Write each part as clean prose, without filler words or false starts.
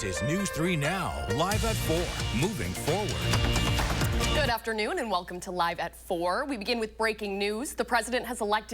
This is News 3 Now, live at 4, moving forward. Good afternoon and welcome to Live at 4. We begin with breaking news. The president-elect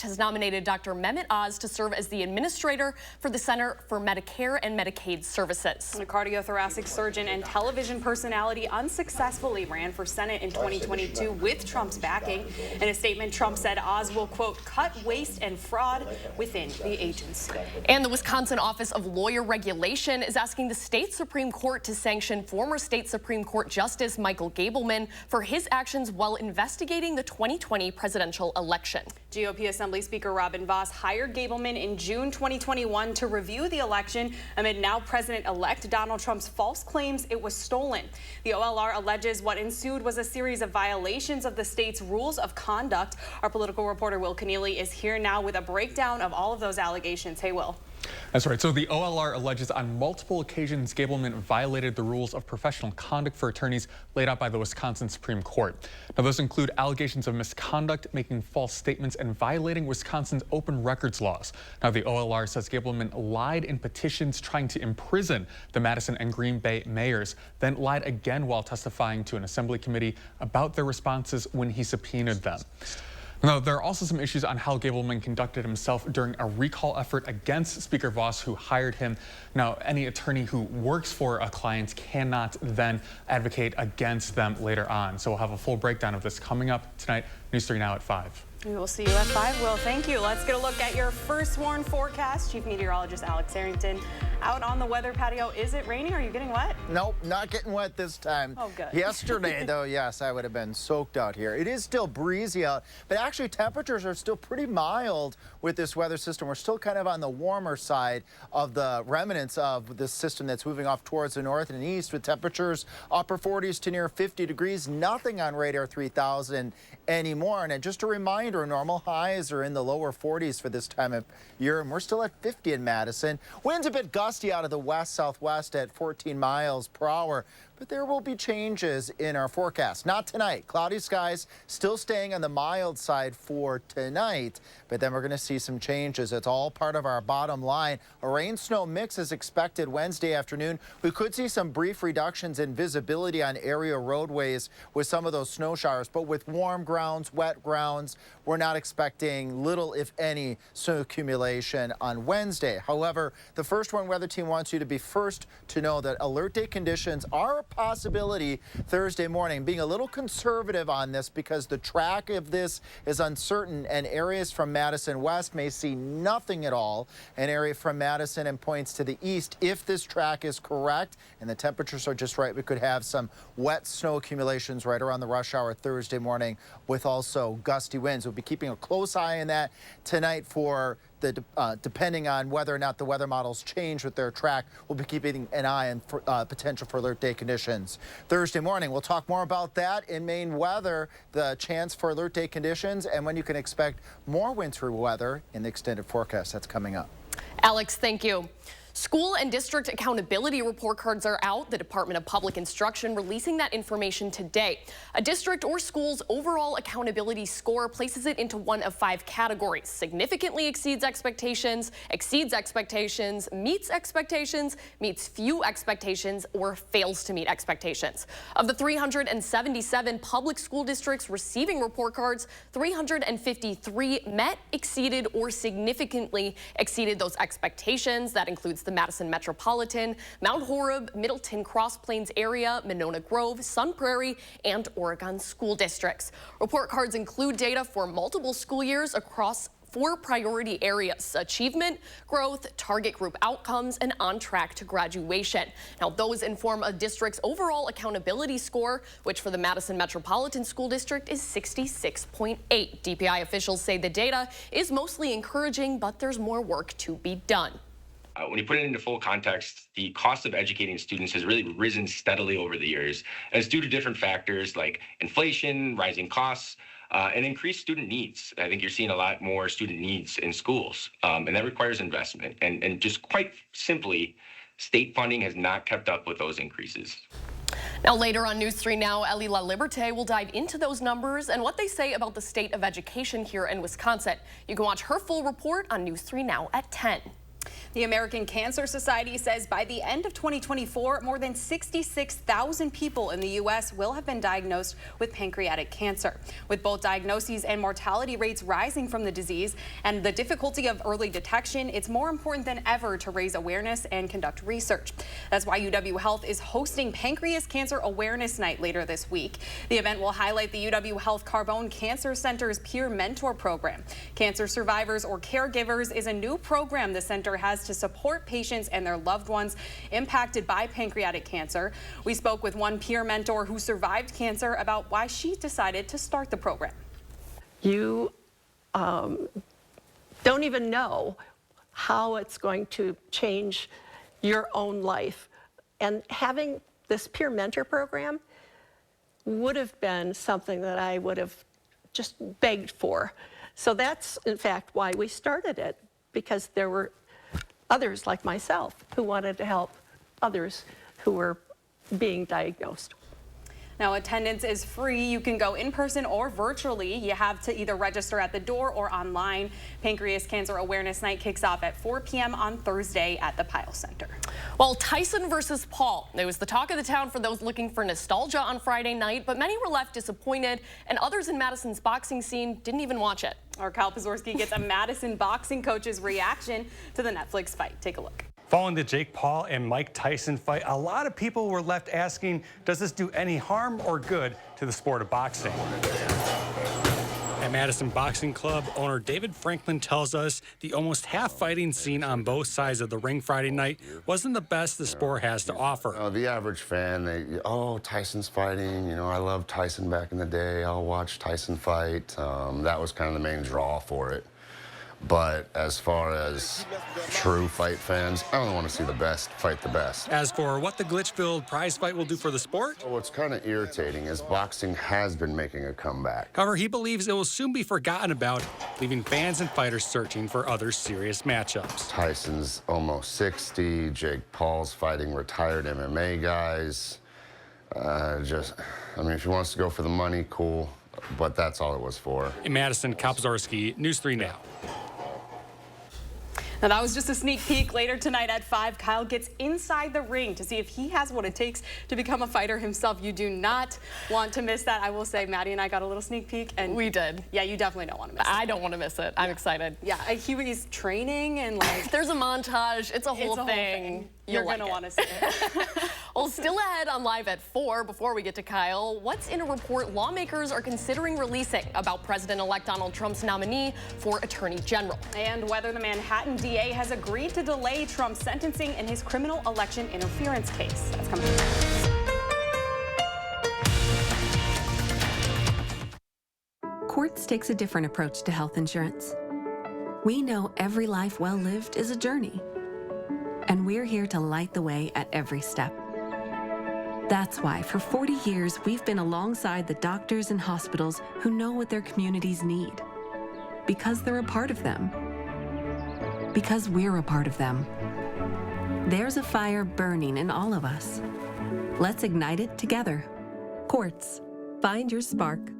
has nominated Dr. Mehmet Oz to serve as the administrator for the Center for Medicare and Medicaid Services. A cardiothoracic surgeon and television personality unsuccessfully ran for Senate in 2022 with Trump's backing. In a statement, Trump said Oz will, quote, cut waste and fraud within the agency. And the Wisconsin Office of Lawyer Regulation is asking the state Supreme Court to sanction former state Supreme Court Justice Michael Gableman for his actions while investigating the 2020 presidential election. GOP Assembly Speaker Robin Vos hired Gableman in June 2021 to review the election amid now President-elect Donald Trump's false claims it was stolen. The OLR alleges what ensued was a series of violations of the state's rules of conduct. Our political reporter Will Keneally is here now with a breakdown of all of those allegations. Hey, Will. That's right. So the OLR alleges on multiple occasions Gableman violated the rules of professional conduct for attorneys laid out by the Wisconsin Supreme Court. Now, those include allegations of misconduct, making false statements, and violating Wisconsin's open records laws. Now, the OLR says Gableman lied in petitions trying to imprison the Madison and Green Bay mayors, then lied again while testifying to an assembly committee about their responses when he subpoenaed them. Now, there are also some issues on how Gableman conducted himself during a recall effort against Speaker Vos, who hired him. Now, any attorney who works for a client cannot then advocate against them later on. So we'll have a full breakdown of this coming up tonight. News 3 Now at 5. We will see you at 5, Will. Thank you. Let's get a look at your first warn forecast. Chief Meteorologist Alex Harrington out on the weather patio. Is it raining? Are you getting wet? Nope, not getting wet this time. Oh, good. Yesterday, though, yes, I would have been soaked out here. It is still breezy out, but actually temperatures are still pretty mild with this weather system. We're still kind of on the warmer side of the remnants of this system that's moving off towards the north and east, with temperatures upper 40s to near 50 degrees. Nothing on radar 3000 anymore. And just a reminder, normal highs are in the lower 40s for this time of year, and we're still at 50 in Madison. Winds a bit gusty out of the west-southwest at 14 miles per hour. But there will be changes in our forecast. Not tonight. Cloudy skies still staying on the mild side for tonight. But then we're going to see some changes. It's all part of our bottom line. A rain-snow mix is expected Wednesday afternoon. We could see some brief reductions in visibility on area roadways with some of those snow showers. But with warm grounds, wet grounds, we're not expecting little, if any, snow accumulation on Wednesday. However, the First Warn Weather Team wants you to be first to know that alert day conditions are a possibility Thursday morning. Being a little conservative on this because the track of this is uncertain, and areas from Madison west may see nothing at all. An area from Madison and points to the east, if this track is correct and the temperatures are just right, we could have some wet snow accumulations right around the rush hour Thursday morning, with also gusty winds. We'll be keeping a close eye on that tonight for the depending on whether or not the weather models change with their track. We'll be keeping an eye on potential for alert day conditions Thursday morning. We'll talk more about that in Maine weather, the chance for alert day conditions, and when you can expect more wintry weather in the extended forecast that's coming up. Alex, thank you. School and district accountability report cards are out. The Department of Public Instruction releasing that information today. A district or school's overall accountability score places it into one of 5 categories: significantly exceeds expectations, exceeds expectations, meets expectations, meets few expectations, or fails to meet expectations. Of the 377 public school districts receiving report cards, 353 met, exceeded, or significantly exceeded those expectations. That includes the Madison Metropolitan, Mount Horeb, Middleton Cross Plains area, Monona Grove, Sun Prairie, and Oregon school districts. Report cards include data for multiple school years across 4 priority areas: achievement, growth, target group outcomes, and on track to graduation. Now, those inform a district's overall accountability score, which for the Madison Metropolitan School District is 66.8. DPI officials say the data is mostly encouraging, but there's more work to be done. When you put it into full context, the cost of educating students has really risen steadily over the years. And it's due to different factors like inflation, rising costs, and increased student needs. I think you're seeing a lot more student needs in schools, and that requires investment. And just quite simply, state funding has not kept up with those increases. Now, later on News 3 Now, Ellie LaLiberte will dive into those numbers and what they say about the state of education here in Wisconsin. You can watch her full report on News 3 Now at 10. The American Cancer Society says by the end of 2024, more than 66,000 people in the U.S. will have been diagnosed with pancreatic cancer. With both diagnoses and mortality rates rising from the disease and the difficulty of early detection, it's more important than ever to raise awareness and conduct research. That's why UW Health is hosting Pancreas Cancer Awareness Night later this week. The event will highlight the UW Health Carbone Cancer Center's Peer Mentor Program. Cancer Survivors or Caregivers is a new program the center has to support patients and their loved ones impacted by pancreatic cancer. We spoke with one peer mentor who survived cancer about why she decided to start the program. You don't even know how it's going to change your own life. And having this peer mentor program would have been something that I would have just begged for. So that's, in fact, why we started it, because there were others like myself who wanted to help others who were being diagnosed. Now, attendance is free. You can go in person or virtually. You have to either register at the door or online. Pancreas Cancer Awareness Night kicks off at 4 p.m. on Thursday at the Pyle Center. Well, Tyson versus Paul. It was the talk of the town for those looking for nostalgia on Friday night, but many were left disappointed, and others in Madison's boxing scene didn't even watch it. Our Kyle Pazorski gets a Madison boxing coach's reaction to the Netflix fight. Take a look. Following the Jake Paul and Mike Tyson fight, a lot of people were left asking, does this do any harm or good to the sport of boxing? At Madison Boxing Club, owner David Franklin tells us the almost half fighting seen on both sides of the ring Friday night wasn't the best the sport has to offer. The average fan, oh, Tyson's fighting. I love Tyson back in the day. I'll watch Tyson fight. That was kind of the main draw for it. But as far as true fight fans, I don't want to see the best fight the best. As for what the glitch-filled prize fight will do for the sport? What's kind of irritating is boxing has been making a comeback. However, he believes it will soon be forgotten about, leaving fans and fighters searching for other serious matchups. Tyson's almost 60. Jake Paul's fighting retired MMA guys. If he wants to go for the money, cool. But that's all it was for. In Madison, Kyle Pazorski, News 3 Now. Now, that was just a sneak peek. Later tonight at 5, Kyle gets inside the ring to see if he has what it takes to become a fighter himself. You do not want to miss that. I will say, Maddie and I got a little sneak peek. And we did. Yeah, you definitely don't want to miss it. I don't want to miss it. I'm excited. Yeah, he's training and there's a montage. It's a whole thing. You're going to want to see it. Well, still ahead on Live at 4, before we get to Kyle, what's in a report lawmakers are considering releasing about President-elect Donald Trump's nominee for Attorney General. And whether the Manhattan DA has agreed to delay Trump's sentencing in his criminal election interference case. That's coming up. Quartz takes a different approach to health insurance. We know every life well lived is a journey, and we're here to light the way at every step. That's why for 40 years, we've been alongside the doctors and hospitals who know what their communities need. Because they're a part of them. Because we're a part of them. There's a fire burning in all of us. Let's ignite it together. Quartz. Find your spark.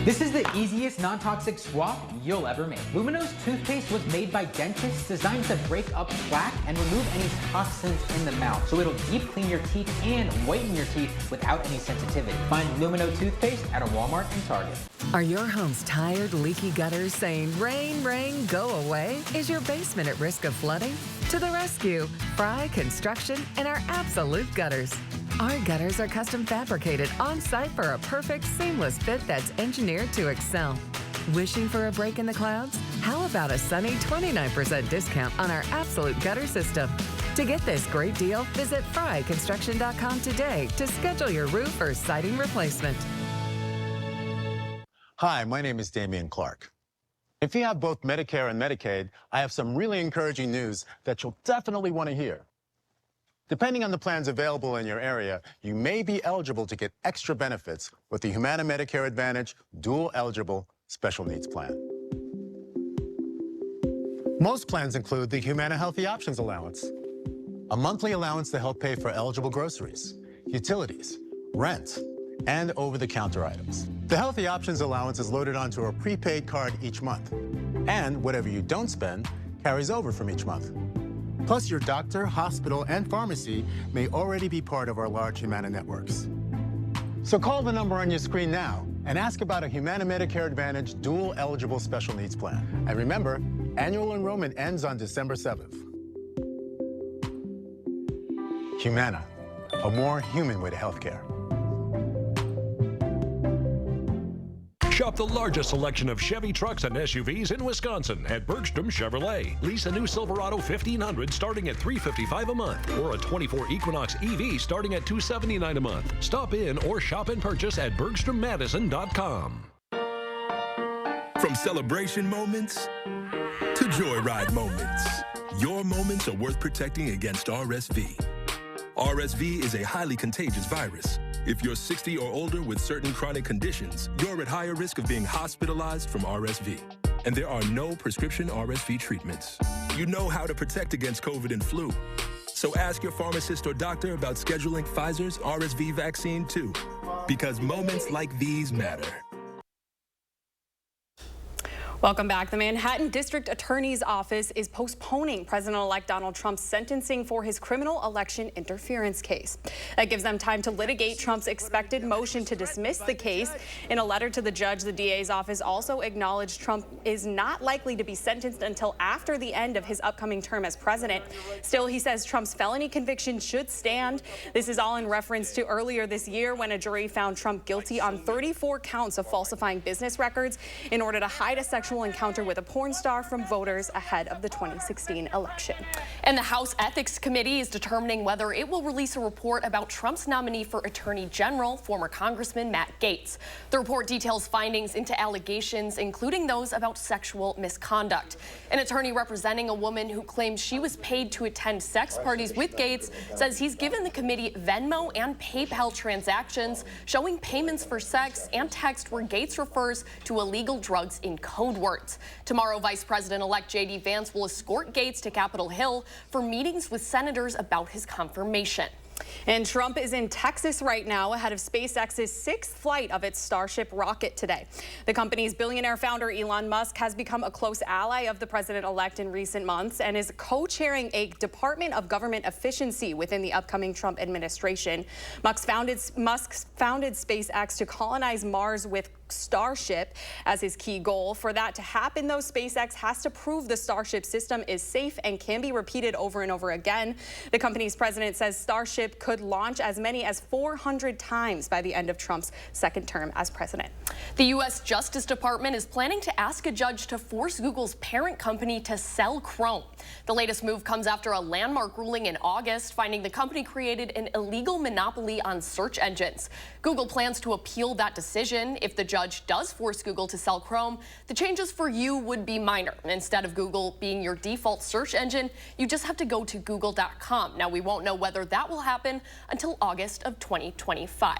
This is the easiest non-toxic swap you'll ever make. Lumino's toothpaste was made by dentists designed to break up plaque and remove any toxins in the mouth. So it'll deep clean your teeth and whiten your teeth without any sensitivity. Find Lumino toothpaste at a Walmart and Target. Are your home's tired, leaky gutters saying, rain, rain, go away? Is your basement at risk of flooding? To the rescue, Fry Construction and our Absolute Gutters. Our gutters are custom fabricated on-site for a perfect, seamless fit that's engineered to excel. Wishing for a break in the clouds? How about a sunny 29% discount on our Absolute Gutter system? To get this great deal, visit fryconstruction.com today to schedule your roof or siding replacement. Hi, my name is Damian Clark. If you have both Medicare and Medicaid, I have some really encouraging news that you'll definitely want to hear. Depending on the plans available in your area, you may be eligible to get extra benefits with the Humana Medicare Advantage Dual Eligible Special Needs Plan. Most plans include the Humana Healthy Options Allowance, a monthly allowance to help pay for eligible groceries, utilities, rent, and over-the-counter items. The Healthy Options Allowance is loaded onto a prepaid card each month, and whatever you don't spend carries over from each month. Plus, your doctor, hospital, and pharmacy may already be part of our large Humana networks. So call the number on your screen now and ask about a Humana Medicare Advantage dual eligible special needs plan. And remember, annual enrollment ends on December 7th. Humana, a more human way to healthcare. Shop the largest selection of Chevy trucks and SUVs in Wisconsin at Bergstrom Chevrolet. Lease a new Silverado 1500 starting at $355 a month, or a 24 Equinox EV starting at $279 a month. Stop in or shop and purchase at BergstromMadison.com. From celebration moments to joyride moments, your moments are worth protecting against RSV. RSV is a highly contagious virus. If you're 60 or older with certain chronic conditions, you're at higher risk of being hospitalized from RSV. And there are no prescription RSV treatments. You know how to protect against COVID and flu. So ask your pharmacist or doctor about scheduling Pfizer's RSV vaccine too, because moments like these matter. Welcome back. The Manhattan District Attorney's Office is postponing President-elect Donald Trump's sentencing for his criminal election interference case. That gives them time to litigate Trump's expected motion to dismiss the case. In a letter to the judge, the DA's office also acknowledged Trump is not likely to be sentenced until after the end of his upcoming term as president. Still, he says Trump's felony conviction should stand. This is all in reference to earlier this year when a jury found Trump guilty on 34 counts of falsifying business records in order to hide a sexual encounter with a porn star from voters ahead of the 2016 election. And the House Ethics Committee is determining whether it will release a report about Trump's nominee for Attorney General, former Congressman Matt Gaetz. The report details findings into allegations, including those about sexual misconduct. An attorney representing a woman who claims she was paid to attend sex parties with Gaetz says he's given the committee Venmo and PayPal transactions showing payments for sex and text where Gaetz refers to illegal drugs in code words. Tomorrow, Vice President-elect J.D. Vance will escort Gaetz to Capitol Hill for meetings with senators about his confirmation. And Trump is in Texas right now ahead of SpaceX's 6th flight of its Starship rocket today. The company's billionaire founder Elon Musk has become a close ally of the president-elect in recent months and is co-chairing a Department of Government Efficiency within the upcoming Trump administration. Musk founded SpaceX to colonize Mars with Starship as his key goal. For that to happen, though, SpaceX has to prove the Starship system is safe and can be repeated over and over again. The company's president says Starship could launch as many as 400 times by the end of Trump's second term as president. The U.S. Justice Department is planning to ask a judge to force Google's parent company to sell Chrome. The latest move comes after a landmark ruling in August finding the company created an illegal monopoly on search engines. Google plans to appeal that decision. If the judge does force Google to sell Chrome, the changes for you would be minor. Instead of Google being your default search engine, you just have to go to google.com. Now, we won't know whether that will happen until August of 2025.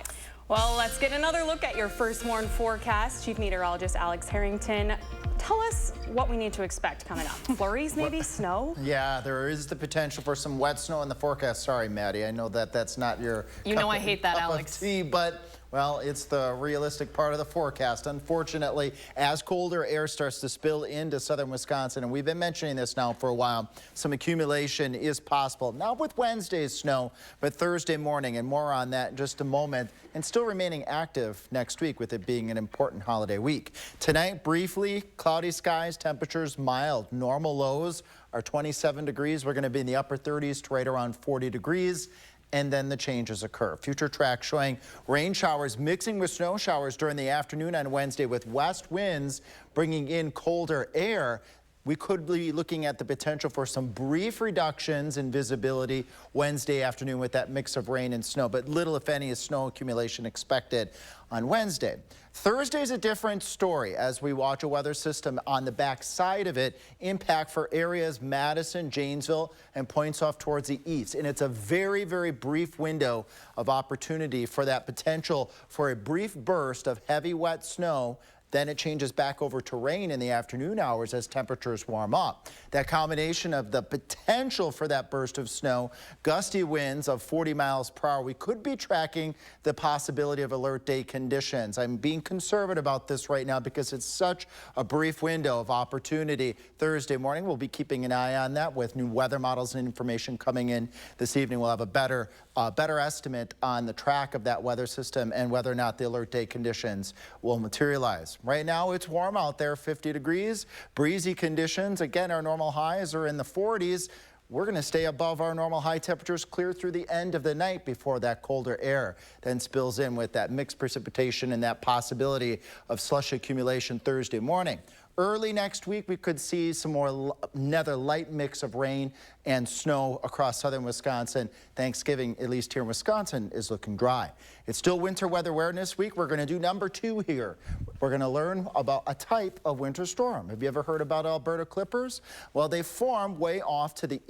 Well, let's get another look at your first warned forecast. Chief Meteorologist Alex Harrington, tell us what we need to expect coming up. Flurries, maybe? Snow? Yeah, there is the potential for some wet snow in the forecast. Sorry, Maddie. I know that that's not your I hate that, Alex. Tea, but well, it's the realistic part of the forecast. Unfortunately, as colder air starts to spill into southern Wisconsin, and we've been mentioning this now for a while, some accumulation is possible. Not with Wednesday's snow, but Thursday morning, and more on that in just a moment, and still remaining active next week with it being an important holiday week. Tonight, briefly, cloudy skies, temperatures mild. Normal lows are 27 degrees. We're going to be in the upper 30s to right around 40 degrees. And then the changes occur. Future track showing rain showers mixing with snow showers during the afternoon on Wednesday with west winds bringing in colder air. We could be looking at the potential for some brief reductions in visibility Wednesday afternoon with that mix of rain and snow, but little, if any, is snow accumulation expected on Wednesday. Thursday is a different story as we watch a weather system on the back side of it impact for areas Madison, Janesville, and points off towards the east. And it's a very, very brief window of opportunity for that potential for a brief burst of heavy, wet snow Then it changes back over to rain in the afternoon hours as temperatures warm up. That combination of the potential for that burst of snow, gusty winds of 40 miles per hour, we could be tracking the possibility of alert day conditions. I'm being conservative about this right now because it's such a brief window of opportunity. Thursday morning, we'll be keeping an eye on that with new weather models and information coming in this evening. We'll have a better estimate on the track of that weather system and whether or not the alert day conditions will materialize. Right now, it's warm out there, 50 degrees, breezy conditions. Again, our normal highs are in the 40s. We're going to stay above our normal high temperatures clear through the end of the night before that colder air then spills in with that mixed precipitation and that possibility of slush accumulation Thursday morning. Early next week, we could see some more another light mix of rain and snow across southern Wisconsin. Thanksgiving, at least here in Wisconsin, is looking dry. It's still Winter Weather Awareness Week. We're going to do number 2 here. We're going to learn about a type of winter storm. Have you ever heard about Alberta clippers? Well, they form way off to the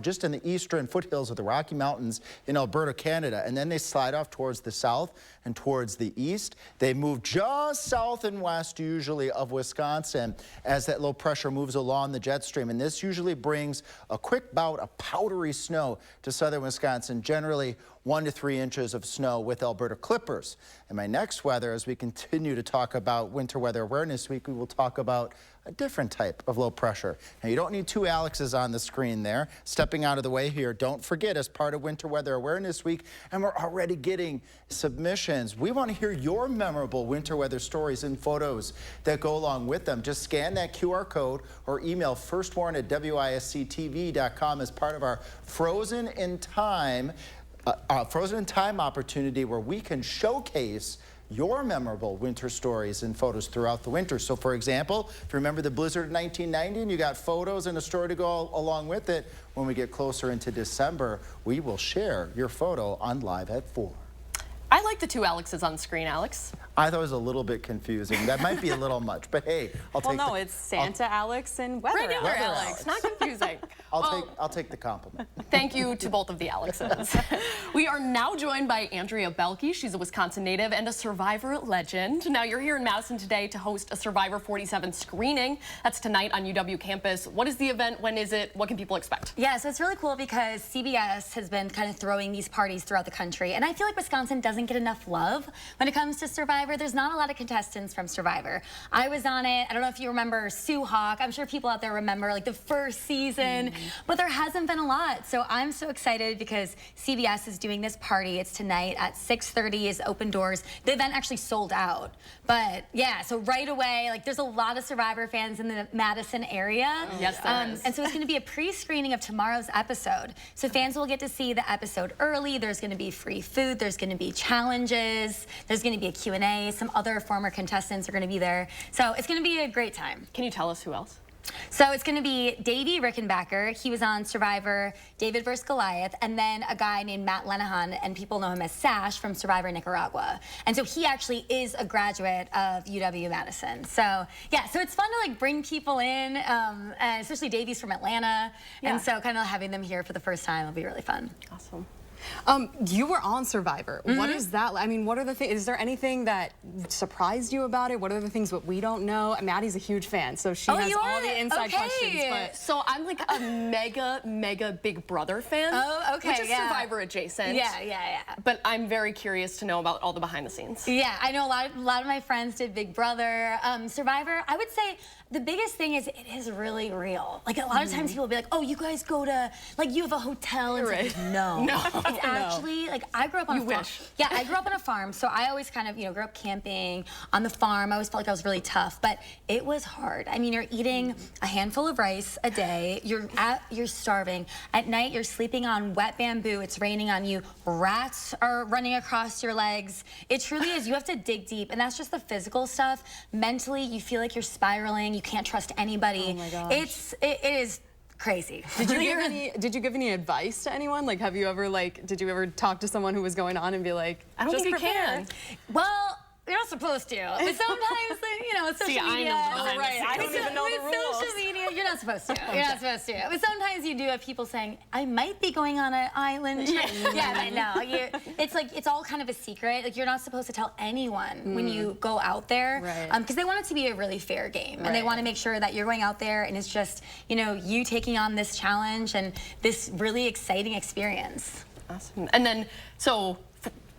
just in the eastern foothills of the Rocky Mountains in Alberta, Canada, and then they slide off towards the south and towards the east. They move just south and west, usually, of Wisconsin as that low pressure moves along the jet stream, and this usually brings a quick bout of powdery snow to southern Wisconsin, generally 1 to 3 inches of snow with Alberta clippers. And my next weather, as we continue to talk about Winter Weather Awareness Week, we will talk about a different type of low pressure. Now, you don't need 2 Alexes on the screen there. Stepping out of the way here, don't forget, as part of Winter Weather Awareness Week, and we're already getting submissions, we want to hear your memorable winter weather stories and photos that go along with them. Just scan that QR code or email firstwarn@wisc-tv.com as part of our Frozen in Time opportunity where we can showcase your memorable winter stories and photos throughout the winter. So, for example, if you remember the blizzard of 1990 and you got photos and a story to go along with it, when we get closer into December, we will share your photo on Live at 4. I like the 2 Alexes on screen, Alex. I thought it was a little bit confusing. That might be a little much, but hey, I'll take Well, no, it's Santa Alex and Weather Regular Alex. Alex, not confusing. I'll take the compliment. Thank you to both of the Alexes. We are now joined by Andrea Belke. She's a Wisconsin native and a Survivor legend. Now, you're here in Madison today to host a Survivor 47 screening. That's tonight on UW campus. What is the event? When is it? What can people expect? Yeah, so it's really cool because CBS has been kind of throwing these parties throughout the country, and I feel like Wisconsin doesn't get enough love when it comes to Survivor. There's not a lot of contestants from Survivor. I was on it. I don't know if you remember Sue Hawk. I'm sure people out there remember like the first season, but there hasn't been a lot. So I'm so excited because CBS is doing this party. It's tonight at 6:30 is open doors. The event actually sold out. But yeah, so right away, like there's a lot of Survivor fans in the Madison area. Yes, there is. And so it's going to be a pre-screening of tomorrow's episode. So fans will get to see the episode early. There's going to be free food. There's going to be challenges. There's going to be a Q&A. Some other former contestants are going to be there. So it's going to be a great time. Can you tell us who else? So it's going to be Davey Rickenbacker. He was on Survivor, David vs. Goliath, and then a guy named Matt Lenahan, and people know him as Sash from Survivor Nicaragua. And so he actually is a graduate of UW-Madison. So yeah, so it's fun to like bring people in, and especially Davey's from Atlanta. Yeah. And so kind of having them here for the first time will be really fun. Awesome. You were on Survivor. What is that? I mean, what are the things? Is there anything that surprised you about it? What are the things that we don't know? Maddie's a huge fan, so she has all the inside questions. But so I'm like a mega Big Brother fan. Oh, okay, which is Survivor adjacent. Yeah. But I'm very curious to know about all the behind the scenes. Yeah, I know a lot of my friends did Big Brother. Survivor, I would say the biggest thing is it is really real. Like a lot of times people will be like, oh, you guys go to, like you have a hotel. And it's like, no. It's actually, like I grew up on a farm. Yeah, I grew up on a farm, so I always kind of, grew up camping on the farm. I always felt like I was really tough, but it was hard. I mean, you're eating a handful of rice a day. You're starving. At night, you're sleeping on wet bamboo. It's raining on you. Rats are running across your legs. It truly is. You have to dig deep, and that's just the physical stuff. Mentally, you feel like you're spiraling. You can't trust anybody. Oh my gosh. It is crazy. Did you give any advice to anyone? Like, did you ever talk to someone who was going on and be like, I don't think you can. Well, you're not supposed to. But sometimes, you know, social media. I don't even know the rules. Social media, you're not supposed to. You're not supposed to. But sometimes you do have people saying, I might be going on an island trip. Yeah, but no. It's like, it's all kind of a secret. Like, you're not supposed to tell anyone when you go out there. Right. Because they want it to be a really fair game. And they want to make sure that you're going out there and it's just, you know, you taking on this challenge and this really exciting experience. Awesome. And then, so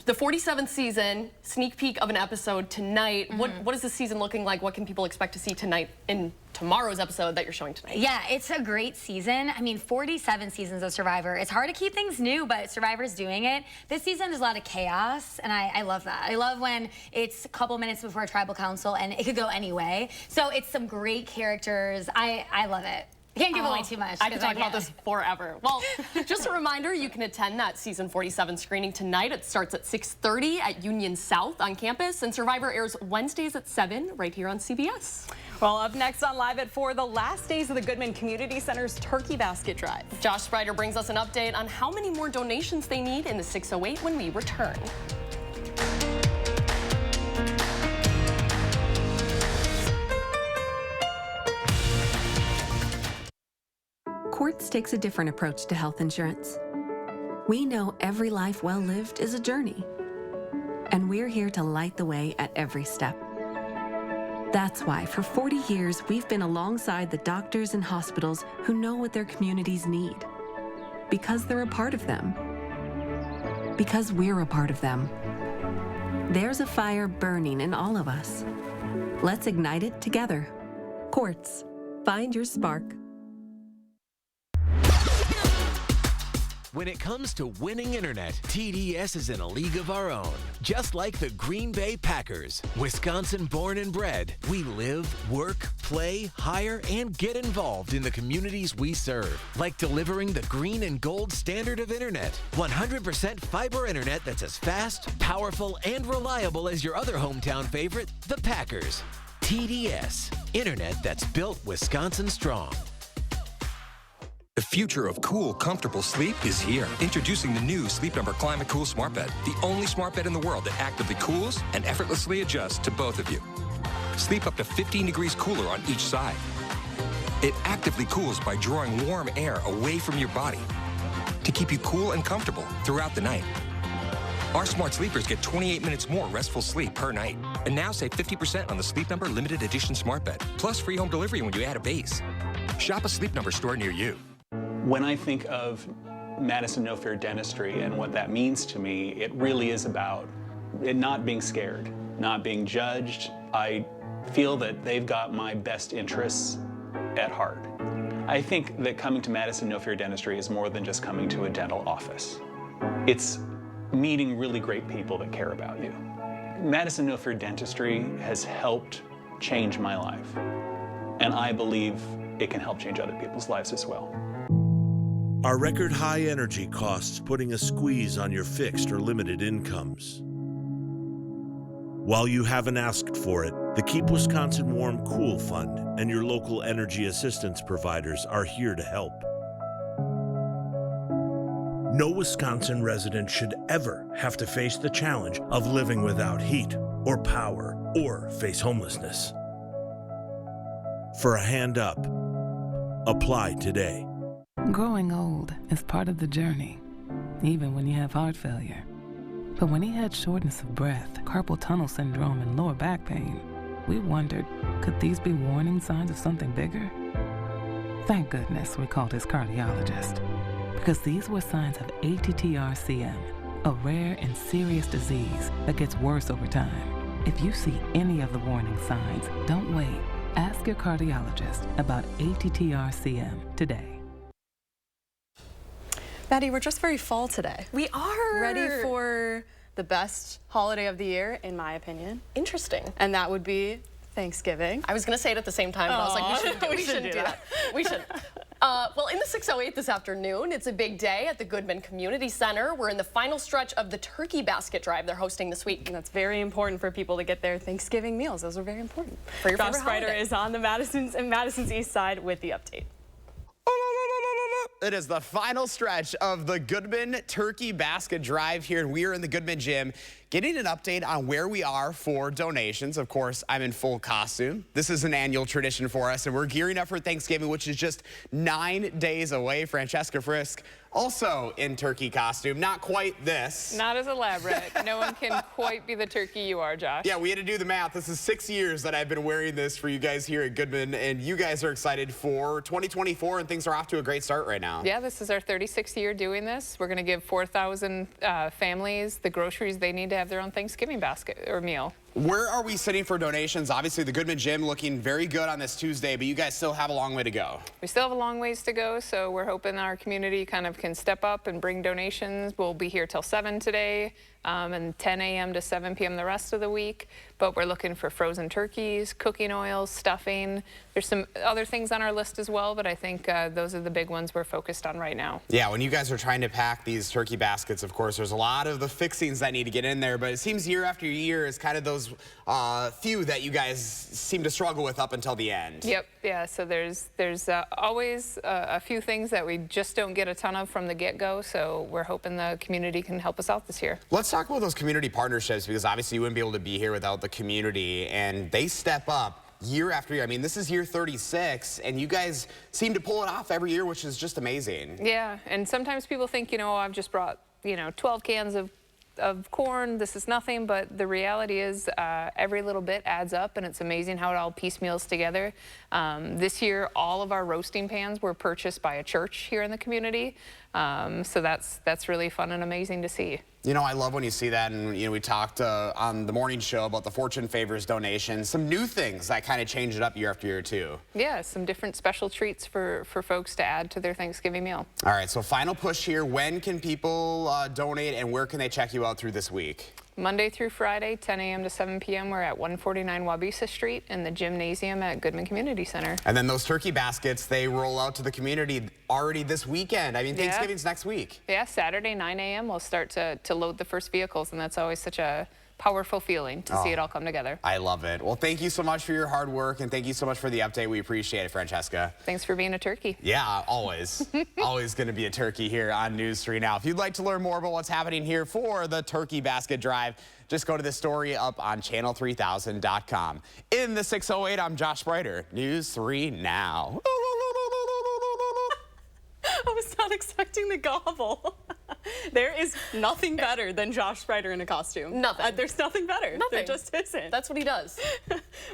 the 47th season, sneak peek of an episode tonight. What is the season looking like? What can people expect to see tonight in tomorrow's episode that you're showing tonight? Yeah, it's a great season. I mean, 47 seasons of Survivor. It's hard to keep things new, but Survivor's doing it. This season, there's a lot of chaos, and I love that. I love when it's a couple minutes before Tribal Council, and it could go any way. So it's some great characters. I love it. I can't give away too much. I could talk about this forever. Well, just a reminder, you can attend that season 47 screening tonight. It starts at 6:30 at Union South on campus, and Survivor airs Wednesdays at 7 right here on CBS. Well, up next on Live at 4, the last days of the Goodman Community Center's Turkey Basket Drive. Josh Sprider brings us an update on how many more donations they need in the 608 when we return. Quartz takes a different approach to health insurance. We know every life well lived is a journey, and we're here to light the way at every step. That's why for 40 years, we've been alongside the doctors and hospitals who know what their communities need. Because they're a part of them. Because we're a part of them. There's a fire burning in all of us. Let's ignite it together. Quartz. Find your spark. When it comes to winning internet, TDS is in a league of our own. Just like the Green Bay Packers, Wisconsin born and bred, we live, work, play, hire, and get involved in the communities we serve. Like delivering the green and gold standard of internet. 100% fiber internet that's as fast, powerful, and reliable as your other hometown favorite, the Packers. TDS, internet that's built Wisconsin strong. The future of cool, comfortable sleep is here. Introducing the new Sleep Number Climate Cool Smart Bed, the only smart bed in the world that actively cools and effortlessly adjusts to both of you. Sleep up to 15 degrees cooler on each side. It actively cools by drawing warm air away from your body to keep you cool and comfortable throughout the night. Our smart sleepers get 28 minutes more restful sleep per night. And now save 50% on the Sleep Number Limited Edition Smart Bed, plus free home delivery when you add a base. Shop a Sleep Number store near you. When I think of Madison No Fear Dentistry and what that means to me, it really is about it not being scared, not being judged. I feel that they've got my best interests at heart. I think that coming to Madison No Fear Dentistry is more than just coming to a dental office. It's meeting really great people that care about you. Madison No Fear Dentistry has helped change my life, and I believe it can help change other people's lives as well. Are record high energy costs putting a squeeze on your fixed or limited incomes? While you haven't asked for it, the Keep Wisconsin Warm Cool Fund and your local energy assistance providers are here to help. No Wisconsin resident should ever have to face the challenge of living without heat or power or face homelessness. For a hand up, apply today. Growing old is part of the journey, even when you have heart failure. But when he had shortness of breath, carpal tunnel syndrome, and lower back pain, we wondered, could these be warning signs of something bigger? Thank goodness we called his cardiologist, because these were signs of ATTR-CM, a rare and serious disease that gets worse over time. If you see any of the warning signs, don't wait. Ask your cardiologist about ATTR-CM today. Betty, we're just very fall today. We are. Ready for the best holiday of the year, in my opinion. Interesting. And that would be Thanksgiving. I was going to say it at the same time, but I was like, we shouldn't do that. We shouldn't. Well, in the 608 this afternoon, it's a big day at the Goodman Community Center. We're in the final stretch of the Turkey Basket Drive they're hosting this week. And that's very important for people to get their Thanksgiving meals. Those are very important. For your Josh favorite Sprider holiday. is on the Madison's East Side with the update. It is the final stretch of the Goodman Turkey Basket Drive here, and we are in the Goodman Gym. getting an update on where we are for donations. Of course, I'm in full costume. This is an annual tradition for us, and we're gearing up for Thanksgiving, which is just 9 days away. Francesca Frisk, also in turkey costume. Not quite this. Not as elaborate. No one can quite be the turkey you are, Josh. Yeah, we had to do the math. This is 6 years that I've been wearing this for you guys here at Goodman, and you guys are excited for 2024, and things are off to a great start right now. Yeah, this is our 36th year doing this. We're going to give 4,000 families the groceries they need to have their own Thanksgiving basket or meal. Where are we sitting for donations? Obviously, the Goodman Gym looking very good on this Tuesday, but you guys still have a long way to go. We still have a long ways to go, so we're hoping our community kind of can step up and bring donations. We'll be here till 7 today, and 10 a.m. to 7 p.m. the rest of the week. But we're looking for frozen turkeys, cooking oils, stuffing. There's some other things on our list as well, but I think those are the big ones we're focused on right now. Yeah, when you guys are trying to pack these turkey baskets, of course, there's a lot of the fixings that need to get in there, but it seems year after year is kind of those few that you guys seem to struggle with up until the end. Yep, yeah, so there's always a few things that we just don't get a ton of from the get-go, so we're hoping the community can help us out this year. Let's talk about those community partnerships, because obviously you wouldn't be able to be here without the community, and they step up year after year. I mean, this is year 36, and you guys seem to pull it off every year, which is just amazing. Yeah, and sometimes people think, you know, oh, I've just brought, 12 cans of corn, this is nothing, but the reality is every little bit adds up, and it's amazing how it all piecemeals together. This year, all of our roasting pans were purchased by a church here in the community, so that's really fun and amazing to see. You know, I love when you see that, and we talked on the morning show about the Fortune Favors donation, some new things that kind of change it up year after year too. Yeah, some different special treats for folks to add to their Thanksgiving meal. All right, so final push here. When can people donate, and where can they check you out through this week? Monday through Friday, 10 a.m. to 7 p.m. We're at 149 Wabisa Street in the gymnasium at Goodman Community Center. And then those turkey baskets, they roll out to the community already this weekend. I mean, Thanksgiving's next week. Yeah, Saturday, 9 a.m. we'll start to load the first vehicles, and that's always such a powerful feeling to see it all come together. I love it. Well, thank you so much for your hard work, and thank you so much for the update. We appreciate it, Francesca. Thanks for being a turkey. Yeah, always. Always going to be a turkey here on News 3 Now. If you'd like to learn more about what's happening here for the Turkey Basket Drive, just go to this story up on channel3000.com. In the 608, I'm Josh Spreiter, News 3 Now. I was not expecting the gobble. There is nothing better than Josh Spreiter in a costume. Nothing. There's nothing better. Nothing. There just isn't. That's what he does.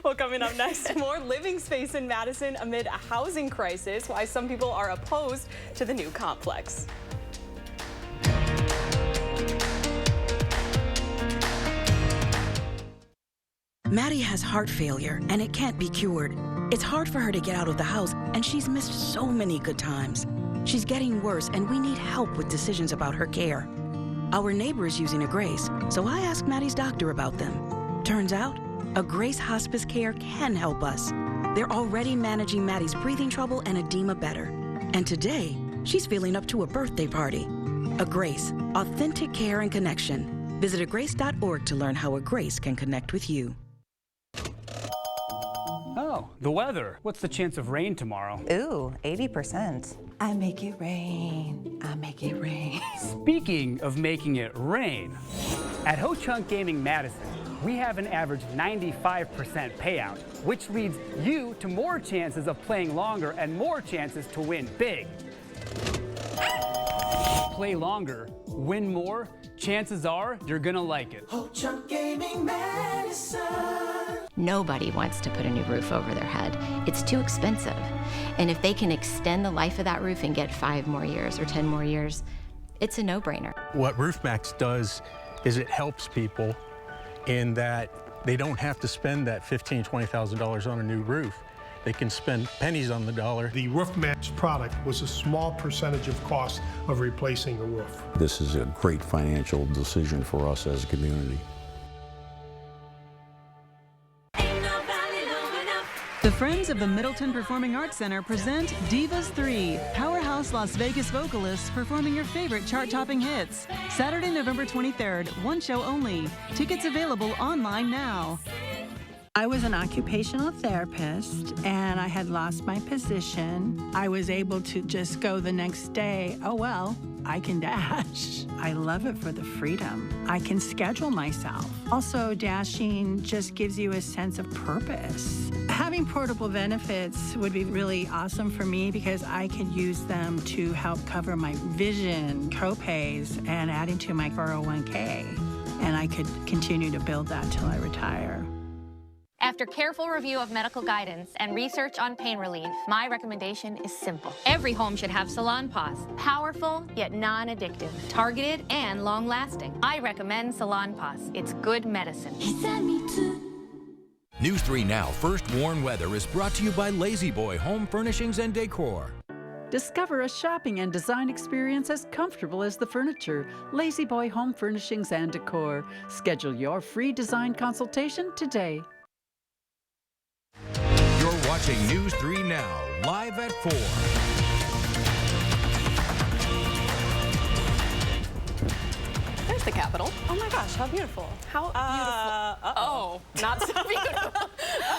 Well, coming up next, more living space in Madison amid a housing crisis, why some people are opposed to the new complex. Maddie has heart failure, and it can't be cured. It's hard for her to get out of the house, and she's missed so many good times. She's getting worse, and we need help with decisions about her care. Our neighbor is using a Grace, so I asked Maddie's doctor about them. Turns out, a Grace hospice care can help us. They're already managing Maddie's breathing trouble and edema better. And today, she's feeling up to a birthday party. A Grace, authentic care and connection. Visit agrace.org to learn how a Grace can connect with you. Oh, the weather. What's the chance of rain tomorrow? Ooh, 80%. I make it rain. I make it rain. Speaking of making it rain, at Ho Chunk Gaming Madison, we have an average 95% payout, which leads you to more chances of playing longer and more chances to win big. Play longer, win more, chances are you're gonna like it. Ho Chunk Gaming Madison. Nobody wants to put a new roof over their head. It's too expensive. And if they can extend the life of that roof and get 5 more years or 10 more years, it's a no-brainer. What RoofMax does is it helps people in that they don't have to spend that $15,000, $20,000 on a new roof. They can spend pennies on the dollar. The RoofMax product was a small percentage of cost of replacing a roof. This is a great financial decision for us as a community. The Friends of the Middleton Performing Arts Center present Divas 3, powerhouse Las Vegas vocalists performing your favorite chart-topping hits. Saturday, November 23rd, one show only. Tickets available online now. I was an occupational therapist and I had lost my position. I was able to just go the next day, oh well, I can dash. I love it for the freedom. I can schedule myself. Also, dashing just gives you a sense of purpose. Having portable benefits would be really awesome for me because I could use them to help cover my vision, copays, and adding to my 401k. And I could continue to build that till I retire. After careful review of medical guidance and research on pain relief, my recommendation is simple. Every home should have Salon Paws. Powerful, yet non-addictive. Targeted and long-lasting. I recommend Salon Paws. It's good medicine. News 3 Now First Warn Weather is brought to you by Lazy Boy Home Furnishings and Decor. Discover a shopping and design experience as comfortable as the furniture. Lazy Boy Home Furnishings and Decor. Schedule your free design consultation today. You're watching News 3 Now, live at 4. There's the Capitol. Oh my gosh, how beautiful. How beautiful. Oh, not so beautiful.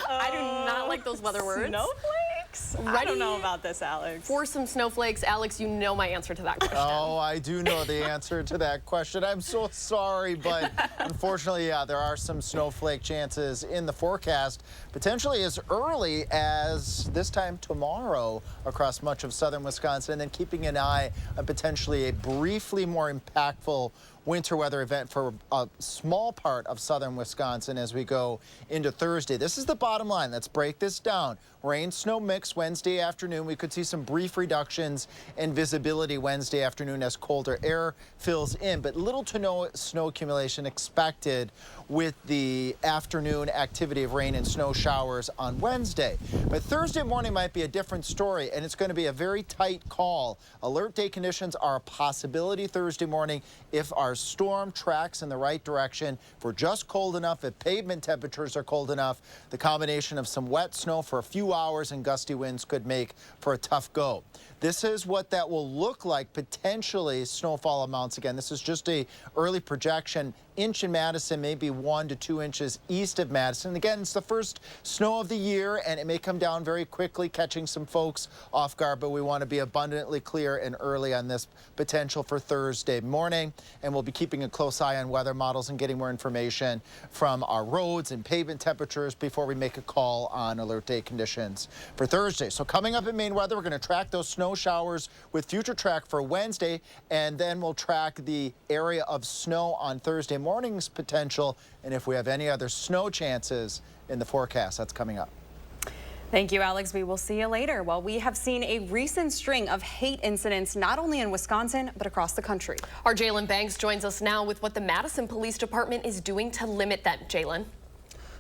I do not like those weather words. Snowflakes? I don't know about this, Alex. For some snowflakes, Alex, you know my answer to that question. Oh, I do know the answer to that question. I'm so sorry, but unfortunately, yeah, there are some snowflake chances in the forecast, potentially as early as this time tomorrow across much of southern Wisconsin, and then keeping an eye on potentially a briefly more impactful winter weather event for a small part of southern Wisconsin as we go into Thursday. This is the bottom line. Let's break this down. Rain, snow mix Wednesday afternoon. We could see some brief reductions in visibility Wednesday afternoon as colder air fills in, but little to no snow accumulation expected with the afternoon activity of rain and snow showers on Wednesday. But Thursday morning might be a different story, and it's going to be a very tight call. Alert day conditions are a possibility Thursday morning if our storm tracks in the right direction. If we're just cold enough, if pavement temperatures are cold enough, the combination of some wet snow for a few hours and gusty winds could make for a tough go. This is what that will look like, potentially snowfall amounts. Again, this is just a early projection. Inch in Madison, maybe 1 to 2 inches east of Madison. Again, it's the first snow of the year, and it may come down very quickly, catching some folks off guard, but we want to be abundantly clear and early on this potential for Thursday morning. And we'll be keeping a close eye on weather models and getting more information from our roads and pavement temperatures before we make a call on alert day conditions for Thursday. So coming up in Maine weather, we're going to track those snow showers with future track for Wednesday, and then we'll track the area of snow on Thursday morning's potential, and if we have any other snow chances in the forecast. That's coming up. Thank you, Alex. We will see you later. Well, we have seen a recent string of hate incidents, not only in Wisconsin, but across the country. Our Jalen Banks joins us now with what the Madison Police Department is doing to limit that. Jalen.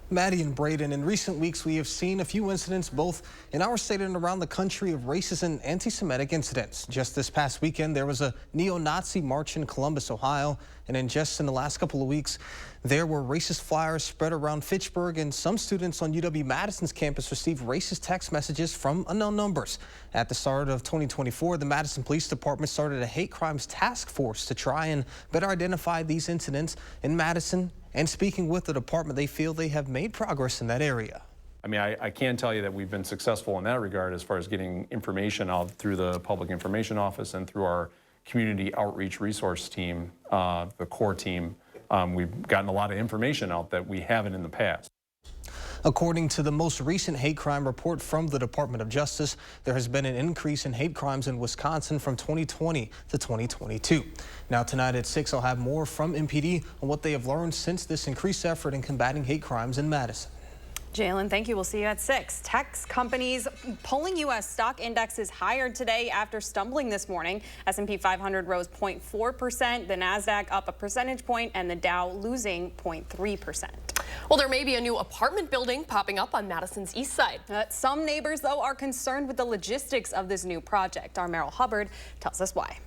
Maddie and Braden, in recent weeks, we have seen a few incidents both in our state and around the country of racist and anti-Semitic incidents. Just this past weekend, there was a neo-Nazi march in Columbus, Ohio, and in just in the last couple of weeks, there were racist flyers spread around Fitchburg, and some students on UW-Madison's campus received racist text messages from unknown numbers. At the start of 2024, the Madison Police Department started a hate crimes task force to try and better identify these incidents in Madison. And speaking with the department, they feel they have made progress in that area. I mean, I can tell you that we've been successful in that regard as far as getting information out through the Public Information Office and through our Community Outreach Resource Team, the core team. We've gotten a lot of information out that we haven't in the past. According to the most recent hate crime report from the Department of Justice, there has been an increase in hate crimes in Wisconsin from 2020 to 2022. Now tonight at 6, I'll have more from MPD on what they have learned since this increased effort in combating hate crimes in Madison. Jalen, thank you. We'll see you at 6. Tech companies pulling U.S. stock indexes higher today after stumbling this morning. S&P 500 rose 0.4%, the NASDAQ up a percentage point, and the Dow losing 0.3%. Well, there may be a new apartment building popping up on Madison's east side. Some neighbors, though, are concerned with the logistics of this new project. Our Merrill Hubbard tells us why.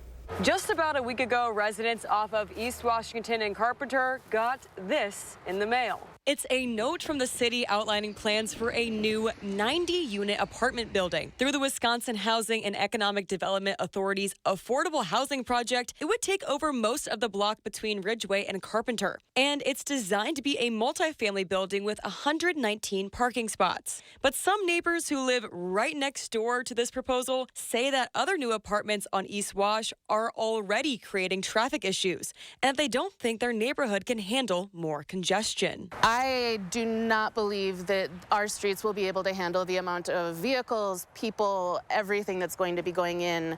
Just about a week ago, residents off of East Washington and Carpenter got this in the mail. It's a note from the city outlining plans for a new 90-unit apartment building. Through the Wisconsin Housing and Economic Development Authority's affordable housing project, it would take over most of the block between Ridgeway and Carpenter. And it's designed to be a multifamily building with 119 parking spots. But some neighbors who live right next door to this proposal say that other new apartments on East Wash are already creating traffic issues and that they don't think their neighborhood can handle more congestion. I do not believe that our streets will be able to handle the amount of vehicles, people, everything that's going to be going in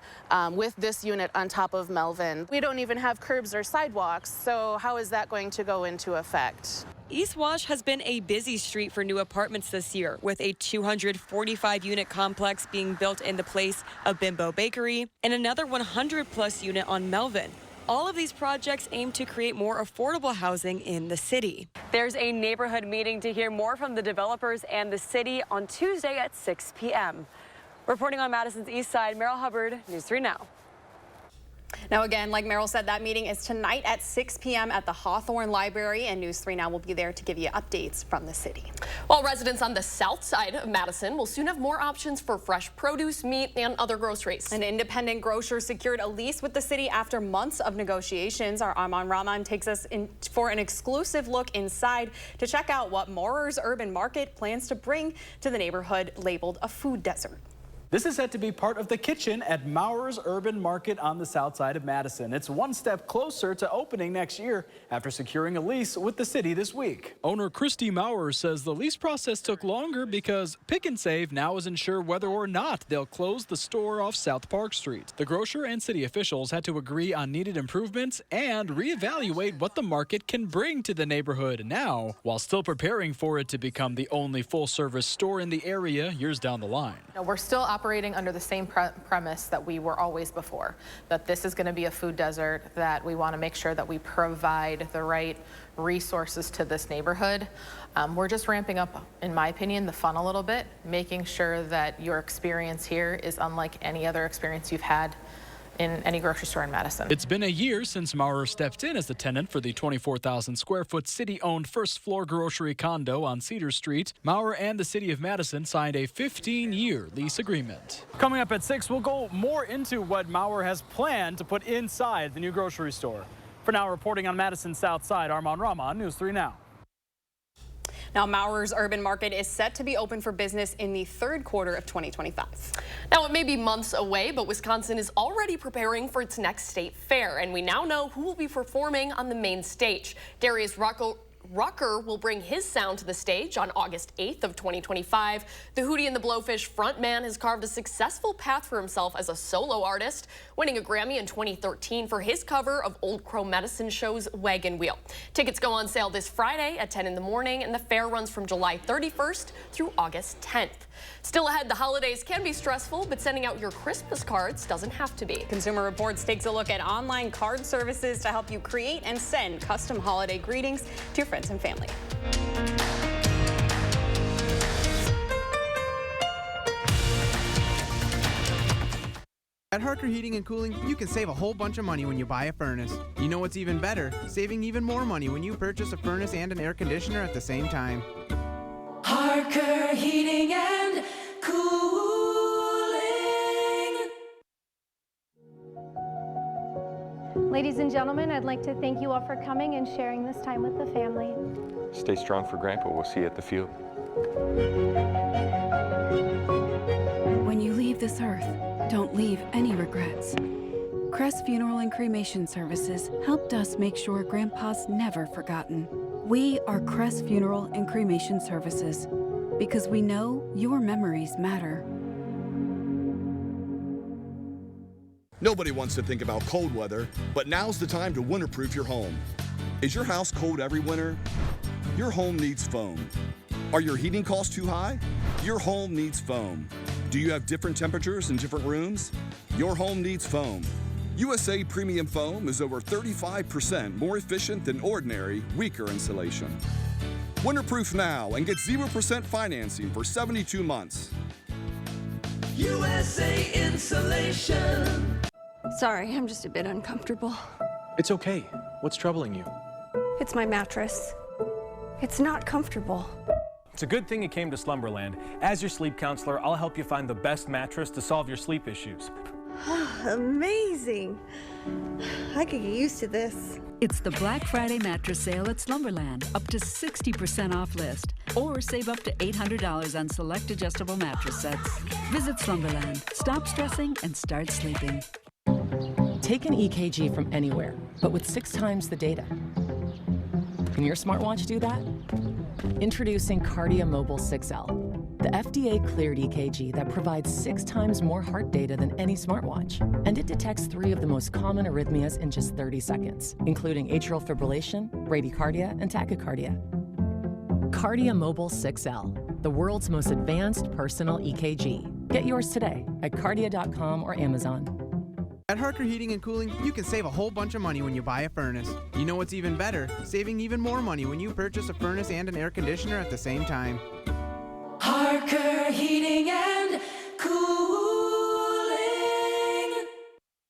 with this unit on top of Melvin. We don't even have curbs or sidewalks, so how is that going to go into effect? East Wash has been a busy street for new apartments this year, with a 245-unit complex being built in the place of Bimbo Bakery and another 100-plus unit on Melvin. All of these projects aim to create more affordable housing in the city. There's a neighborhood meeting to hear more from the developers and the city on Tuesday at 6 p.m. Reporting on Madison's east side, Meryl Hubbard, News 3 Now. Now, again, like Meryl said, that meeting is tonight at 6 p.m. at the Hawthorne Library, and News 3 Now will be there to give you updates from the city. While residents on the south side of Madison will soon have more options for fresh produce, meat, and other groceries. An independent grocer secured a lease with the city after months of negotiations. Our Arman Rahman takes us in for an exclusive look inside to check out what Maurer's Urban Market plans to bring to the neighborhood labeled a food desert. This is set to be part of the kitchen at Maurer's Urban Market on the south side of Madison. It's one step closer to opening next year after securing a lease with the city this week. Owner Christy Maurer says the lease process took longer because Pick and Save now isn't sure whether or not they'll close the store off South Park Street. The grocer and city officials had to agree on needed improvements and reevaluate what the market can bring to the neighborhood now, while still preparing for it to become the only full-service store in the area years down the line. We're still operating under the same premise that we were always before, that this is going to be a food desert, that we want to make sure that we provide the right resources to this neighborhood. We're just ramping up, in my opinion, the fun a little bit, making sure that your experience here is unlike any other experience you've had in any grocery store in Madison. It's been a year since Maurer stepped in as the tenant for the 24,000 square foot city-owned first floor grocery condo on Cedar Street. Maurer and the city of Madison signed a 15-year lease agreement. Coming up at 6, we'll go more into what Maurer has planned to put inside the new grocery store. For now, reporting on Madison's south side, Arman Rahman, News 3 Now. Now, Maurer's Urban Market is set to be open for business in the third quarter of 2025. Now, it may be months away, but Wisconsin is already preparing for its next state fair, and we now know who will be performing on the main stage. Darius Rucker will bring his sound to the stage on August 8th of 2025. The Hootie and the Blowfish frontman has carved a successful path for himself as a solo artist, winning a Grammy in 2013 for his cover of Old Crow Medicine Show's Wagon Wheel. Tickets go on sale this Friday at 10 in the morning, and the fair runs from July 31st through August 10th. Still ahead, the holidays can be stressful, but sending out your Christmas cards doesn't have to be. Consumer Reports takes a look at online card services to help you create and send custom holiday greetings to your friends and family. At Harker Heating and Cooling, you can save a whole bunch of money when you buy a furnace. You know what's even better? Saving even more money when you purchase a furnace and an air conditioner at the same time. Harker Heating and Cooling. Ladies and gentlemen, I'd like to thank you all for coming and sharing this time with the family. Stay strong for Grandpa. We'll see you at the field. When you leave this earth, don't leave any regrets. Crest Funeral and Cremation Services helped us make sure Grandpa's never forgotten. We are Crest Funeral and Cremation Services because we know your memories matter. Nobody wants to think about cold weather, but now's the time to winterproof your home. Is your house cold every winter? Your home needs foam. Are your heating costs too high? Your home needs foam. Do you have different temperatures in different rooms? Your home needs foam. USA Premium Foam is over 35% more efficient than ordinary, weaker insulation. Winterproof now and get 0% financing for 72 months. USA Insulation. Sorry, I'm just a bit uncomfortable. It's okay. What's troubling you? It's my mattress. It's not comfortable. It's a good thing you came to Slumberland. As your sleep counselor, I'll help you find the best mattress to solve your sleep issues. Amazing. I could get used to this. It's the Black Friday mattress sale at Slumberland. Up to 60% off list. Or save up to $800 on select adjustable mattress sets. Visit Slumberland. Stop stressing and start sleeping. Take an EKG from anywhere, but with 6 times the data. Can your smartwatch do that? Introducing Cardia Mobile 6L, the FDA-cleared EKG that provides 6 times more heart data than any smartwatch. And it detects 3 of the most common arrhythmias in just 30 seconds, including atrial fibrillation, bradycardia, and tachycardia. Cardia Mobile 6L, the world's most advanced personal EKG. Get yours today at cardia.com or Amazon. At Harker Heating and Cooling, you can save a whole bunch of money when you buy a furnace. You know what's even better? Saving even more money when you purchase a furnace and an air conditioner at the same time. Harker Heating and Cooling.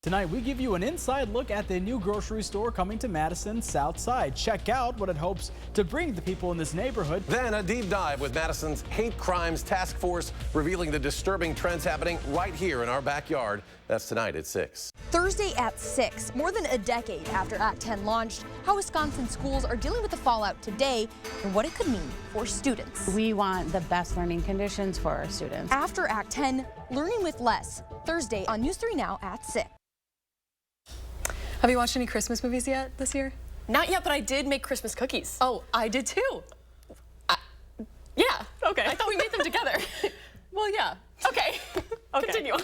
Tonight, we give you an inside look at the new grocery store coming to Madison's South Side. Check out what it hopes to bring to people in this neighborhood. Then a deep dive with Madison's Hate Crimes Task Force, revealing the disturbing trends happening right here in our backyard. That's tonight at 6. Thursday at 6, more than a decade after Act 10 launched, how Wisconsin schools are dealing with the fallout today and what it could mean for students. We want the best learning conditions for our students. After Act 10, learning with less. Thursday on News 3 Now at 6. Have you watched any Christmas movies yet this year? Not yet, but I did make Christmas cookies. Oh, I did too. Yeah. Okay. I thought we made them together. Well, yeah. Okay. Continue on.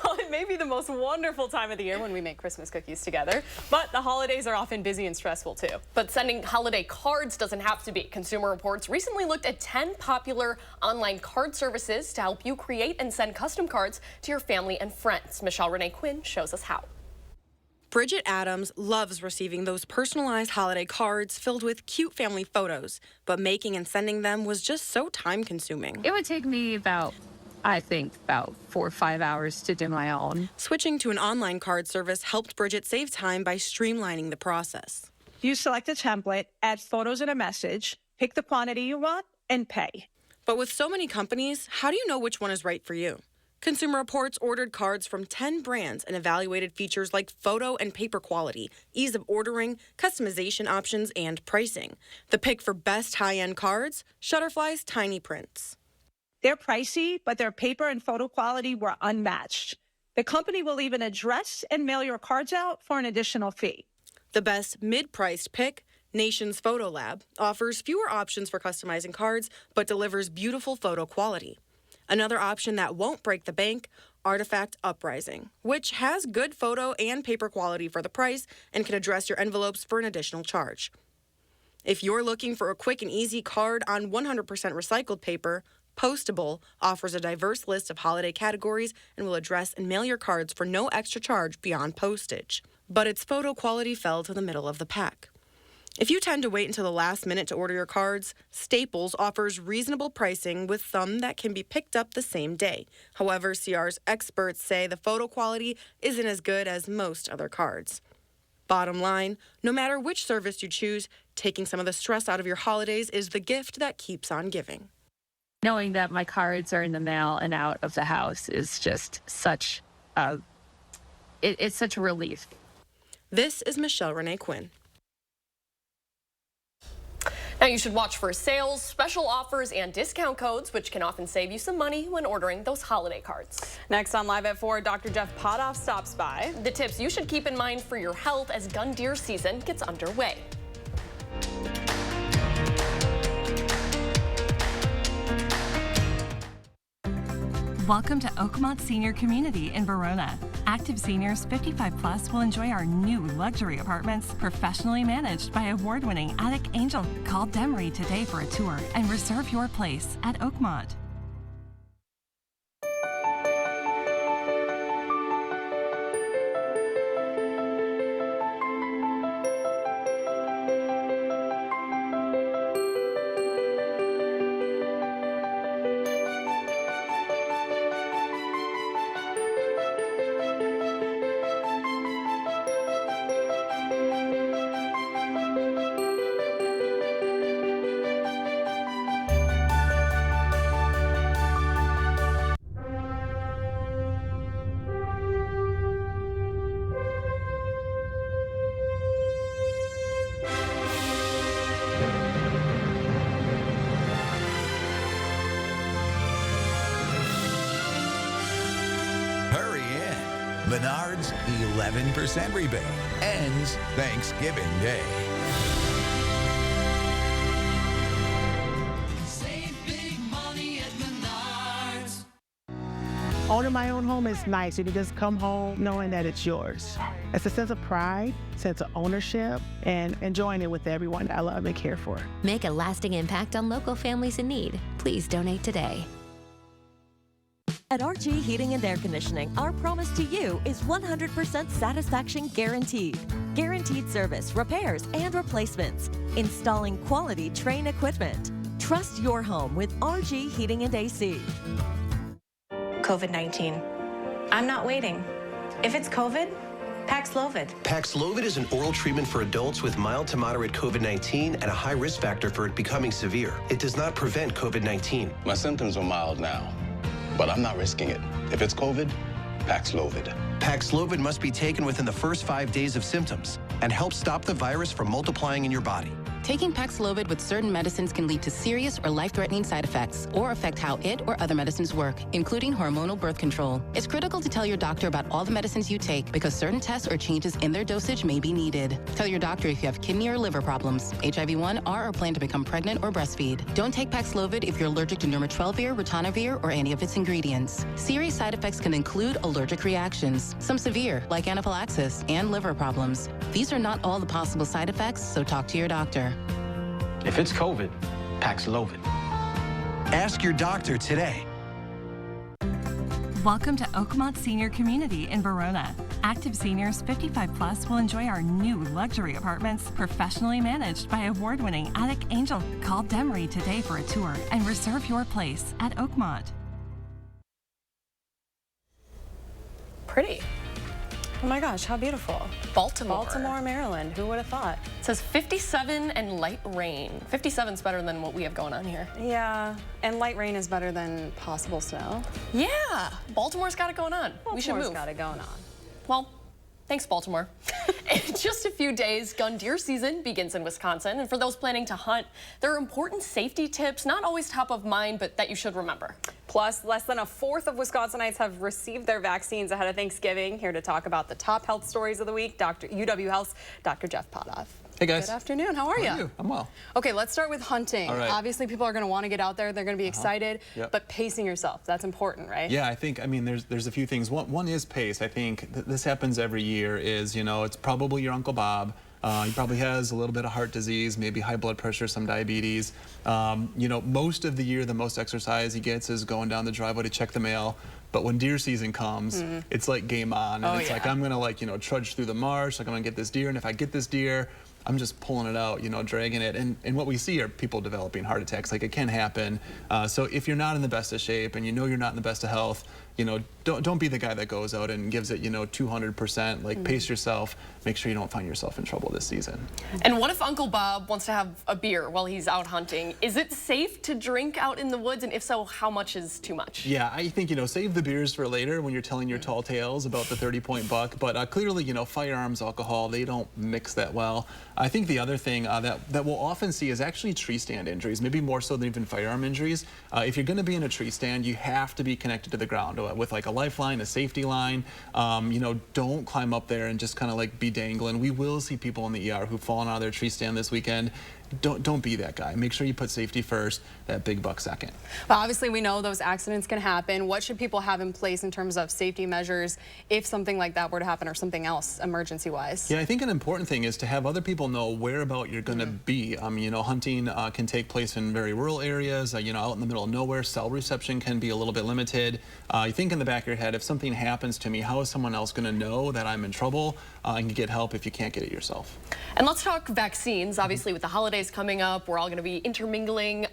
Well, it may be the most wonderful time of the year when we make Christmas cookies together, but the holidays are often busy and stressful too. But sending holiday cards doesn't have to be. Consumer Reports recently looked at 10 popular online card services to help you create and send custom cards to your family and friends. Michelle Renee Quinn shows us how. Bridget Adams loves receiving those personalized holiday cards filled with cute family photos, but making and sending them was just so time-consuming. It would take me about 4 or 5 hours to do my own. Switching to an online card service helped Bridget save time by streamlining the process. You select a template, add photos and a message, pick the quantity you want, and pay. But with so many companies, how do you know which one is right for you? Consumer Reports ordered cards from 10 brands and evaluated features like photo and paper quality, ease of ordering, customization options, and pricing. The pick for best high-end cards, Shutterfly's Tiny Prints. They're pricey, but their paper and photo quality were unmatched. The company will even address and mail your cards out for an additional fee. The best mid-priced pick, Nation's Photo Lab, offers fewer options for customizing cards, but delivers beautiful photo quality. Another option that won't break the bank, Artifact Uprising, which has good photo and paper quality for the price and can address your envelopes for an additional charge. If you're looking for a quick and easy card on 100% recycled paper, Postable offers a diverse list of holiday categories and will address and mail your cards for no extra charge beyond postage. But its photo quality fell to the middle of the pack. If you tend to wait until the last minute to order your cards, Staples offers reasonable pricing with some that can be picked up the same day. However, CR's experts say the photo quality isn't as good as most other cards. Bottom line, no matter which service you choose, taking some of the stress out of your holidays is the gift that keeps on giving. Knowing that my cards are in the mail and out of the house is just such it's such a relief. This is Michelle Renee Quinn. Now you should watch for sales, special offers, and discount codes, which can often save you some money when ordering those holiday cards. Next on Live at 4, Dr. Jeff Potoff stops by. The tips you should keep in mind for your health as gun deer season gets underway. Welcome to Oakmont Senior Community in Verona. Active seniors 55 plus will enjoy our new luxury apartments, professionally managed by award-winning Attic Angel. Call Demery today for a tour and reserve your place at Oakmont. Menards 11% rebate ends Thanksgiving Day. Owning my own home is nice. You can just come home knowing that it's yours. It's a sense of pride, sense of ownership, and enjoying it with everyone I love and care for. Make a lasting impact on local families in need. Please donate today. At RG Heating and Air Conditioning, our promise to you is 100% satisfaction guaranteed. Guaranteed service, repairs, and replacements. Installing quality Trane equipment. Trust your home with RG Heating and AC. COVID-19. I'm not waiting. If it's COVID, Paxlovid. Paxlovid is an oral treatment for adults with mild to moderate COVID-19 and a high risk factor for it becoming severe. It does not prevent COVID-19. My symptoms are mild now, but I'm not risking it. If it's COVID, Paxlovid. Paxlovid must be taken within the first 5 days of symptoms and help stop the virus from multiplying in your body. Taking Paxlovid with certain medicines can lead to serious or life-threatening side effects or affect how it or other medicines work, including hormonal birth control. It's critical to tell your doctor about all the medicines you take because certain tests or changes in their dosage may be needed. Tell your doctor if you have kidney or liver problems, HIV-1, or plan to become pregnant or breastfeed. Don't take Paxlovid if you're allergic to nirmatrelvir, ritonavir, or any of its ingredients. Serious side effects can include allergic reactions, some severe, like anaphylaxis, and liver problems. These are not all the possible side effects, so talk to your doctor. If it's COVID, Paxlovid. Ask your doctor today. Welcome to Oakmont Senior Community in Verona. Active seniors 55 plus will enjoy our new luxury apartments, professionally managed by award-winning Attic Angel. Call Demery today for a tour and reserve your place at Oakmont. Pretty. Oh my gosh, how beautiful. Baltimore, Maryland. Who would have thought? It says 57 and light rain. 57's better than what we have going on here. Yeah, and light rain is better than possible snow. Yeah, Baltimore's got it going on. We should move. Got it going on. Well, thanks, Baltimore. In just a few days, gun deer season begins in Wisconsin. And for those planning to hunt, there are important safety tips, not always top of mind, but that you should remember. Plus, less than a fourth of Wisconsinites have received their vaccines ahead of Thanksgiving. Here to talk about the top health stories of the week, UW Health's Dr. Jeff Potoff. Hey guys. Good afternoon. How are you? I'm well. Okay, let's start with hunting. All right. Obviously, people are going to want to get out there. They're going to be excited, Yep. but pacing yourself, that's important, right? Yeah, I mean, there's a few things. One is pace. I think this happens every year is, it's probably your Uncle Bob. He probably has a little bit of heart disease, maybe high blood pressure, some diabetes. Most of the year, the most exercise he gets is going down the driveway to check the mail. But when deer season comes, it's like game on. And it's like, I'm going to trudge through the marsh. Like I'm going to get this deer. And if I get this deer, I'm just pulling it out, dragging it. And what we see are people developing heart attacks. Like it can happen. So if you're not in the best of shape and you're not in the best of health, don't be the guy that goes out and gives it, 200%. Like pace yourself. Make sure you don't find yourself in trouble this season. And what if Uncle Bob wants to have a beer while he's out hunting? Is it safe to drink out in the woods? And if so, how much is too much? Yeah, I think, save the beers for later when you're telling your tall tales about the 30-point buck. But clearly, firearms, alcohol, they don't mix that well. I think the other thing that we'll often see is actually tree stand injuries, maybe more so than even firearm injuries. If you're going to be in a tree stand, you have to be connected to the ground with like a lifeline, a safety line. Don't climb up there and just kind of like be dangling. We will see people in the ER who've fallen out of their tree stand this weekend. Don't be that guy. Make sure you put safety first, that big buck second. Well, obviously, we know those accidents can happen. What should people have in place in terms of safety measures if something like that were to happen or something else emergency-wise? Yeah, I think an important thing is to have other people know whereabout you're going to be. Hunting can take place in very rural areas, out in the middle of nowhere. Cell reception can be a little bit limited. You think in the back of your head, if something happens to me, how is someone else going to know that I'm in trouble and get help if you can't get it yourself? And let's talk vaccines. Obviously, with the holidays coming up, we're all going to be intermingling.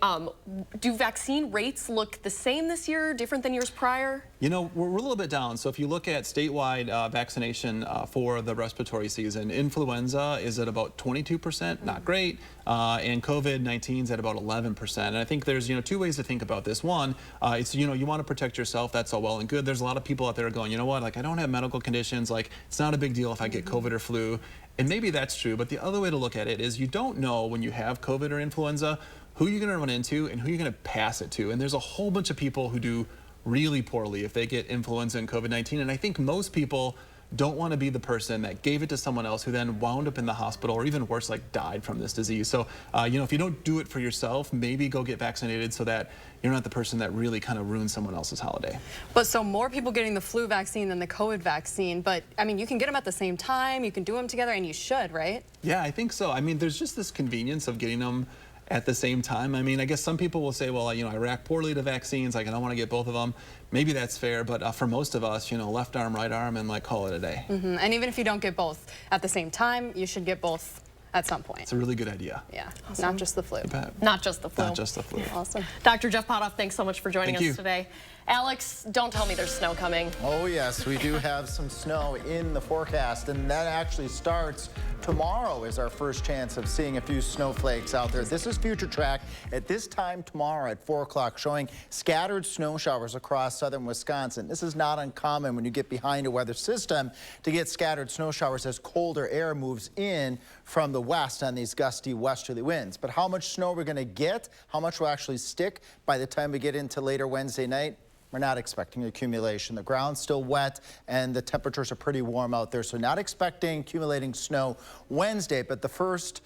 Do vaccine rates look the same this year, different than years prior? We're a little bit down. So if you look at statewide vaccination for the respiratory season, influenza is at about 22%, not great, and COVID-19 is at about 11%. And I think there's, two ways to think about this. One, it's, you want to protect yourself. That's all well and good. There's a lot of people out there going, you know what, like I don't have medical conditions. Like it's not a big deal if I get COVID or flu. And maybe that's true, but the other way to look at it is you don't know when you have COVID or influenza who you're going to run into and who you're going to pass it to. And there's a whole bunch of people who do really poorly if they get influenza and COVID-19. And I think most people don't want to be the person that gave it to someone else who then wound up in the hospital, or even worse, like died from this disease. So, you know, if you don't do it for yourself, maybe go get vaccinated so that you're not the person that really kind of ruins someone else's holiday. But so more people getting the flu vaccine than the COVID vaccine, but I mean, you can get them at the same time, you can do them together, and you should, right? Yeah, I think so. I mean, there's just this convenience of getting them at the same time. I mean, I guess some people will say, well, you know, I react poorly to vaccines, like I don't want to get both of them. Maybe that's fair, but for most of us, you know, left arm, right arm, and like call it a day. And even if you don't get both at the same time, you should get both at some point. It's a really good idea. Yeah, awesome. Not just the flu. You bet. Not just the flu. Not just the flu. Awesome. Dr. Jeff Potoff, thanks so much for joining Thank us you. today. Alex, don't tell me there's snow coming. Oh yes, we do have some snow in the forecast, and that actually starts tomorrow is our first chance of seeing a few snowflakes out there. This is Future Track at this time tomorrow at 4 o'clock, showing scattered snow showers across southern Wisconsin. This is not uncommon when you get behind a weather system to get scattered snow showers as colder air moves in from the west on these gusty westerly winds. But how much snow we're going to get, how much will actually stick by the time we get into later Wednesday night, we're not expecting accumulation. The ground's still wet and the temperatures are pretty warm out there, so not expecting accumulating snow Wednesday. But the first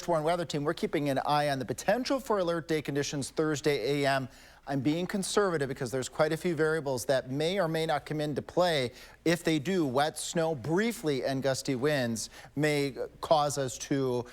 warn weather team, we're keeping an eye on the potential for alert day conditions Thursday a.m. I'm being conservative because there's quite a few variables that may or may not come into play. If they do, wet snow briefly and gusty winds may cause us to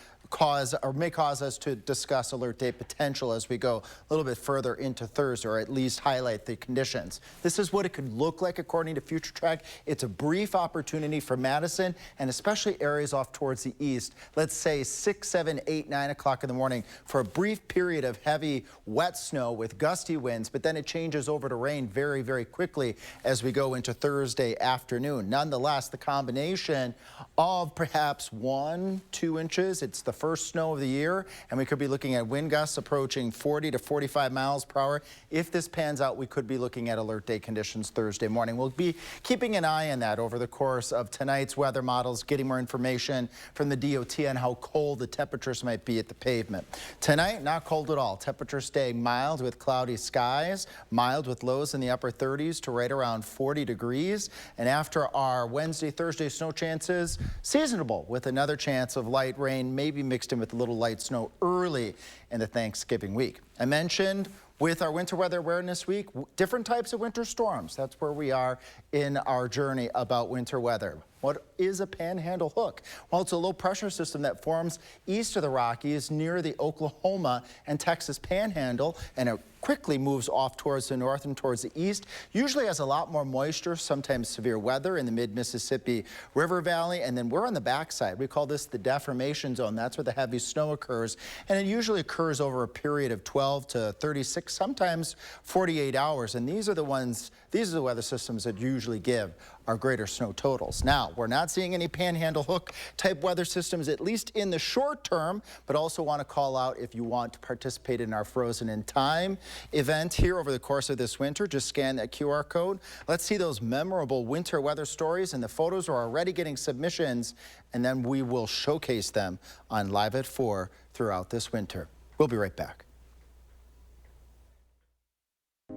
discuss alert day potential as we go a little bit further into Thursday, or at least highlight the conditions. This is what it could look like according to Future Track. It's a brief opportunity for Madison and especially areas off towards the east. Let's say 6, 7, 8, 9 o'clock in the morning for a brief period of heavy wet snow with gusty winds, but then it changes over to rain very, very quickly as we go into Thursday afternoon. Nonetheless, the combination of perhaps 1, 2 inches, it's the first snow of the year, and we could be looking at wind gusts approaching 40 to 45 miles per hour. If this pans out, we could be looking at alert day conditions Thursday morning. We'll be keeping an eye on that over the course of tonight's weather models, getting more information from the DOT on how cold the temperatures might be at the pavement. Tonight, not cold at all. Temperatures staying mild with cloudy skies, mild with lows in the upper 30s to right around 40 degrees. And after our Wednesday, Thursday snow chances, seasonable with another chance of light rain, maybe mixed in with a little light snow early in the Thanksgiving week. I mentioned with our Winter Weather Awareness Week, different types of winter storms. That's where we are in our journey about winter weather. What is a panhandle hook? Well, it's a low pressure system that forms east of the Rockies near the Oklahoma and Texas panhandle, and it quickly moves off towards the north and towards the east. Usually has a lot more moisture, sometimes severe weather in the mid-Mississippi River Valley, and then we're on the backside. We call this the deformation zone. That's where the heavy snow occurs, and it usually occurs over a period of 12 to 36, sometimes 48 hours, and these are the weather systems that usually give our greater snow totals. Now, we're not seeing any panhandle hook type weather systems, at least in the short term, but also want to call out if you want to participate in our Frozen in Time event here over the course of this winter. Just scan that QR code. Let's see those memorable winter weather stories, and the photos are already getting submissions, and then we will showcase them on Live at 4 throughout this winter. We'll be right back.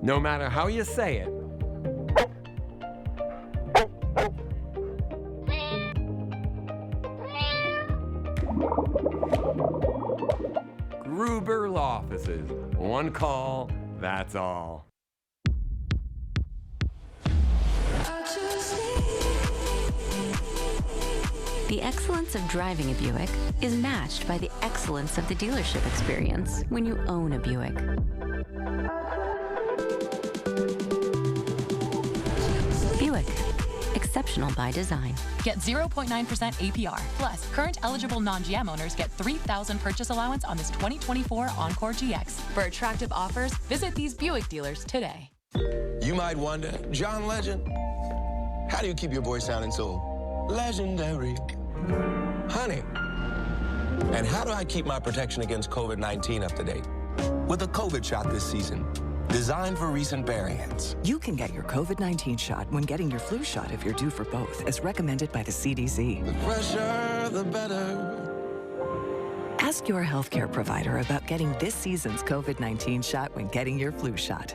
No matter how you say it, Gruber Law Offices. One call, that's all. The excellence of driving a Buick is matched by the excellence of the dealership experience when you own a Buick. Buick. Exceptional by design. Get 0.9% APR. Plus, current eligible non-GM owners get $3,000 purchase allowance on this 2024 Encore GX. For attractive offers, visit these Buick dealers today. You might wonder, John Legend, how do you keep your voice sounding so legendary? Honey, and how do I keep my protection against COVID-19 up to date? With a COVID shot this season, designed for recent variants. You can get your COVID-19 shot when getting your flu shot if you're due for both, as recommended by the CDC. The fresher, the better. Ask your healthcare provider about getting this season's COVID-19 shot when getting your flu shot.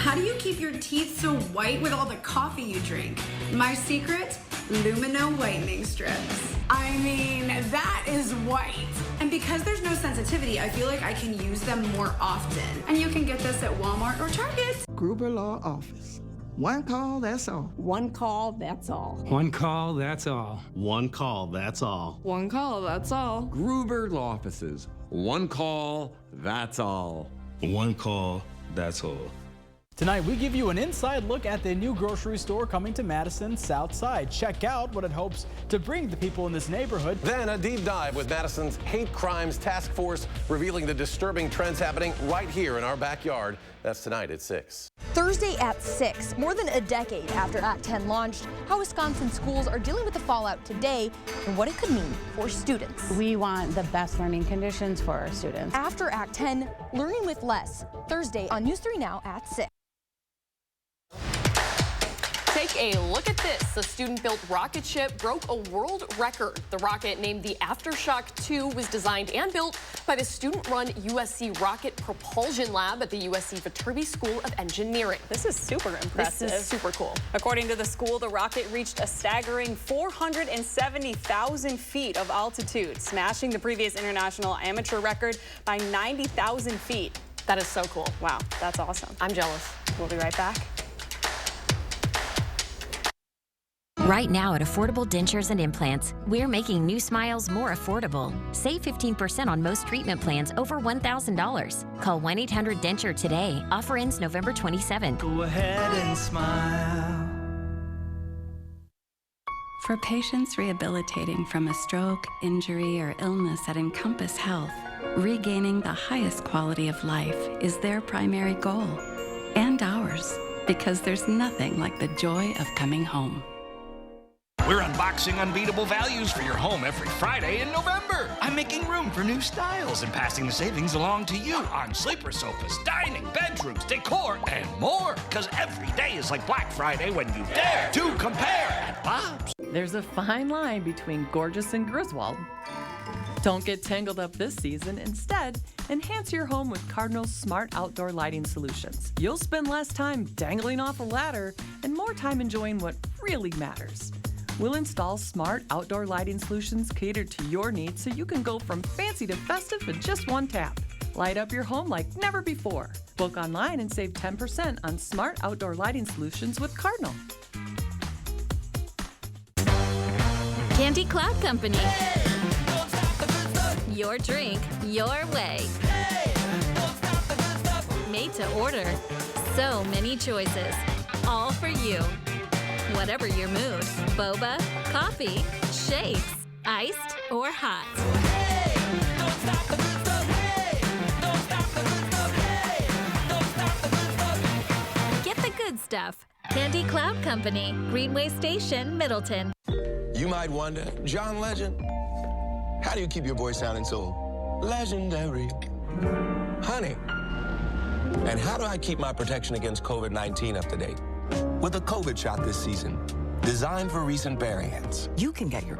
How do you keep your teeth so white with all the coffee you drink? My secret? Lumino whitening strips. I mean, that is white. And because there's no sensitivity, I feel like I can use them more often. And you can get this at Walmart or Target. Gruber Law Office. One call, that's all. One call, that's all. One call, that's all. One call, that's all. One call, that's all. Gruber Law Offices. One call, that's all. One call, that's all. Tonight, we give you an inside look at the new grocery store coming to Madison's South Side. Check out what it hopes to bring to people in this neighborhood. Then a deep dive with Madison's Hate Crimes Task Force, revealing the disturbing trends happening right here in our backyard. That's tonight at 6. Thursday at 6, more than a decade after Act 10 launched, how Wisconsin schools are dealing with the fallout today and what it could mean for students. We want the best learning conditions for our students. After Act 10, learning with less. Thursday on News 3 Now at 6. Take a look at this. A student-built rocket ship broke a world record. The rocket, named the Aftershock 2, was designed and built by the student-run USC Rocket Propulsion Lab at the USC Viterbi School of Engineering. This is super impressive. This is super cool. According to the school, the rocket reached a staggering 470,000 feet of altitude, smashing the previous international amateur record by 90,000 feet. That is so cool. Wow, that's awesome. I'm jealous. We'll be right back. Right now at Affordable Dentures and Implants, we're making new smiles more affordable. Save 15% on most treatment plans over $1,000. Call 1-800-DENTURE today. Offer ends November 27th. Go ahead and smile. For patients rehabilitating from a stroke, injury, or illness at Encompass Health, regaining the highest quality of life is their primary goal. And ours, because there's nothing like the joy of coming home. We're unboxing unbeatable values for your home every Friday in November. I'm making room for new styles and passing the savings along to you on sleeper sofas, dining, bedrooms, decor, and more. Because every day is like Black Friday when you dare to compare at Bob's. There's a fine line between gorgeous and Griswold. Don't get tangled up this season. Instead, enhance your home with Cardinal's smart outdoor lighting solutions. You'll spend less time dangling off a ladder and more time enjoying what really matters. We'll install smart outdoor lighting solutions catered to your needs so you can go from fancy to festive with just one tap. Light up your home like never before. Book online and save 10% on smart outdoor lighting solutions with Cardinal. Candy Cloud Company. Your drink, your way. Made to order. So many choices. All for you. Whatever your mood, boba, coffee, shakes, iced, or hot. Get the good stuff. Candy Cloud Company, Greenway Station, Middleton. You might wonder, John Legend, how do you keep your voice sounding so legendary? Honey, and how do I keep my protection against COVID-19 up to date? With a COVID shot this season, designed for recent variants. You can get your